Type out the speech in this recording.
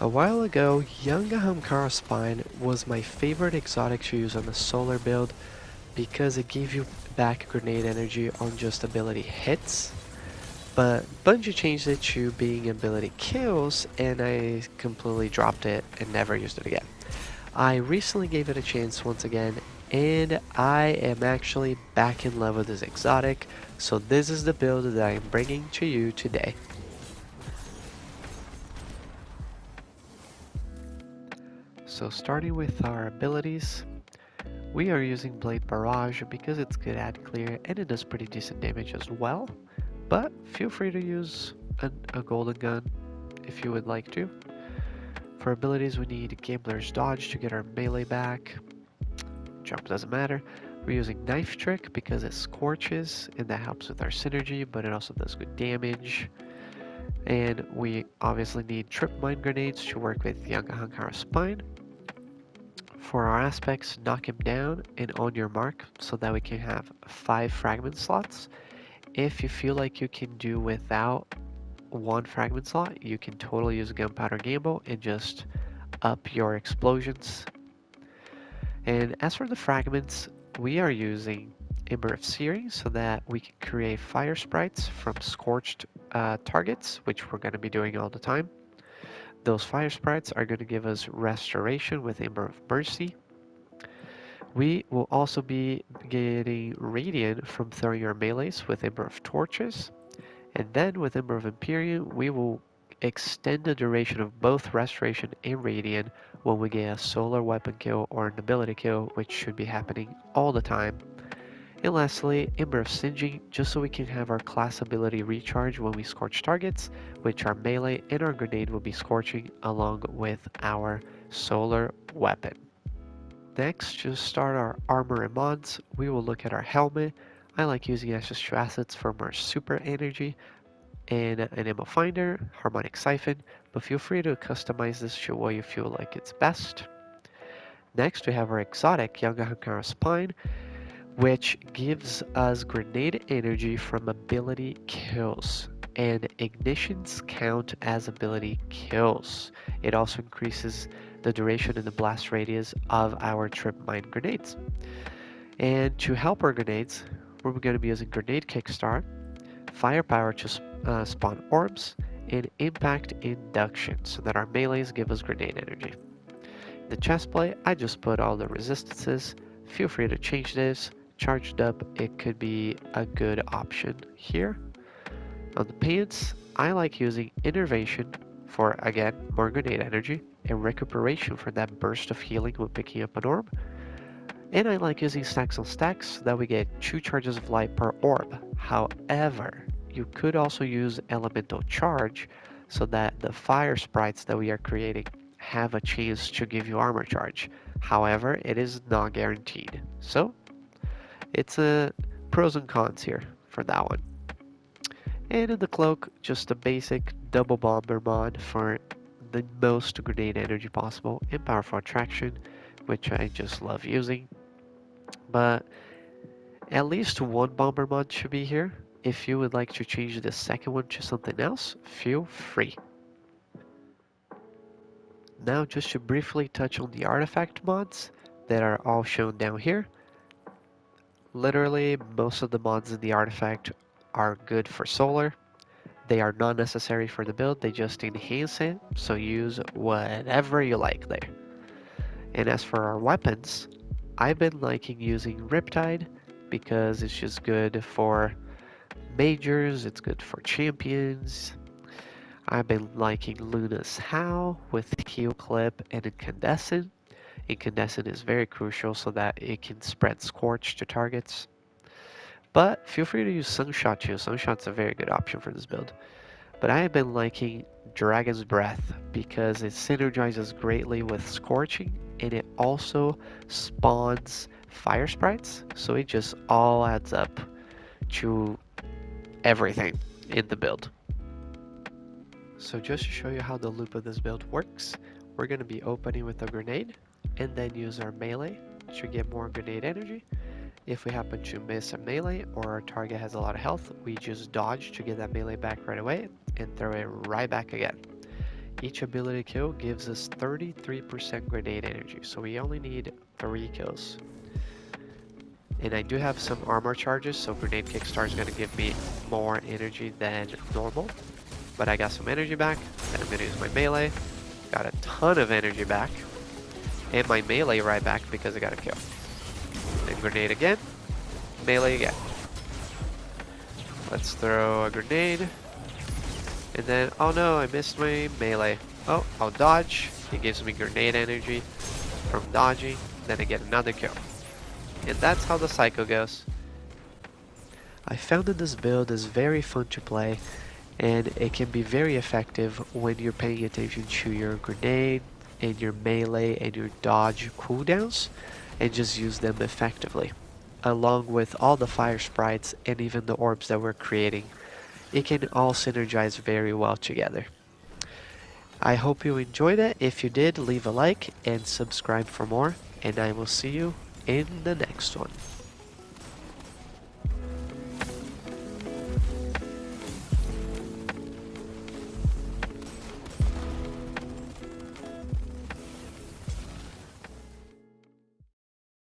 A while ago, Young Ahamkara Spine was my favorite exotic to use on the solar build because it gave you back grenade energy on just ability hits, but Bungie changed it to being ability kills and I completely dropped it and never used it again. I recently gave it a chance once again and I am actually back in love with this exotic, so this is the build that I am bringing to you today. So starting with our abilities, we are using Blade Barrage because it's good at clear and it does pretty decent damage as well, but feel free to use a golden gun if you would like to. For abilities we need Gambler's Dodge to get our melee back, jump doesn't matter. We're using Knife Trick because it scorches and that helps with our synergy, but it also does good damage. And we obviously need Trip Mine Grenades to work with Young Ahamkara Spine. For our aspects, knock him down and on your mark so that we can have 5 fragment slots. If you feel like you can do without 1 fragment slot, you can totally use a Gunpowder Gamble and just up your explosions. And as for the fragments, we are using Ember of Searing so that we can create fire sprites from scorched targets, which we're going to be doing all the time. Those fire sprites are going to give us restoration with Ember of Mercy. We will also be getting Radiant from throwing our melees with Ember of Torches. And then with Ember of Empyrean, we will extend the duration of both Restoration and Radiant when we get a solar weapon kill or an ability kill, which should be happening all the time. And lastly, Ember of Singeing, just so we can have our class ability recharge when we scorch targets, which our melee and our grenade will be scorching along with our solar weapon. Next, to start our armor and mods, we will look at our helmet. I like using SS2 assets for more super energy and an ammo finder, harmonic siphon, but feel free to customize this to what you feel like it's best. Next, we have our exotic Young Ahamkara Spine, which gives us grenade energy from ability kills, and ignitions count as ability kills. It also increases the duration and the blast radius of our trip mine grenades. And to help our grenades, we're going to be using Grenade Kickstart, Firepower to spawn orbs, and Impact Induction so that our melees give us grenade energy. In the chestplate, I just put all the resistances. Feel free to change this. Charged up, it could be a good option here. On the pants, I like using Innervation for, again, more grenade energy, and Recuperation for that burst of healing when picking up an orb. And I like using stacks on stacks so that we get 2 charges of light per orb. However, you could also use Elemental Charge so that the fire sprites that we are creating have a chance to give you armor charge. However, it is not guaranteed. So, it's a pros and cons here for that one. And in the cloak, just a basic double bomber mod for the most grenade energy possible and powerful attraction, which I just love using. But at least one bomber mod should be here. If you would like to change the second one to something else, feel free. Now just to briefly touch on the artifact mods that are all shown down here. Literally, most of the mods in the artifact are good for solar. They are not necessary for the build, they just enhance it, so use whatever you like there. And as for our weapons, I've been liking using Riptide because it's just good for majors, it's good for champions. I've been liking Luna's Howl with Heal Clip and Incandescent. Incandescent is very crucial so that it can spread Scorch to targets. But feel free to use Sunshot too. Sunshot's a very good option for this build. But I have been liking Dragon's Breath because it synergizes greatly with Scorching and it also spawns fire sprites, so it just all adds up to everything in the build. So just to show you how the loop of this build works, we're going to be opening with a grenade and then use our melee to get more grenade energy. If we happen to miss a melee or our target has a lot of health, we just dodge to get that melee back right away and throw it right back again. Each ability kill gives us 33% grenade energy, so we only need 3 kills. And I do have some armor charges, so grenade kickstart is going to give me more energy than normal. But I got some energy back, then I'm going to use my melee. Got a ton of energy back. And my melee right back because I got a kill. Then grenade again, melee again. Let's throw a grenade. And then, oh no, I missed my melee. Oh, I'll dodge. It gives me grenade energy from dodging. Then I get another kill. And that's how the cycle goes. I found that this build is very fun to play, and it can be very effective when you're paying attention to your grenade and your melee and your dodge cooldowns, and just use them effectively. Along with all the fire sprites and even the orbs that we're creating, it can all synergize very well together. I hope you enjoyed it. If you did, leave a like and subscribe for more, and I will see you in the next one.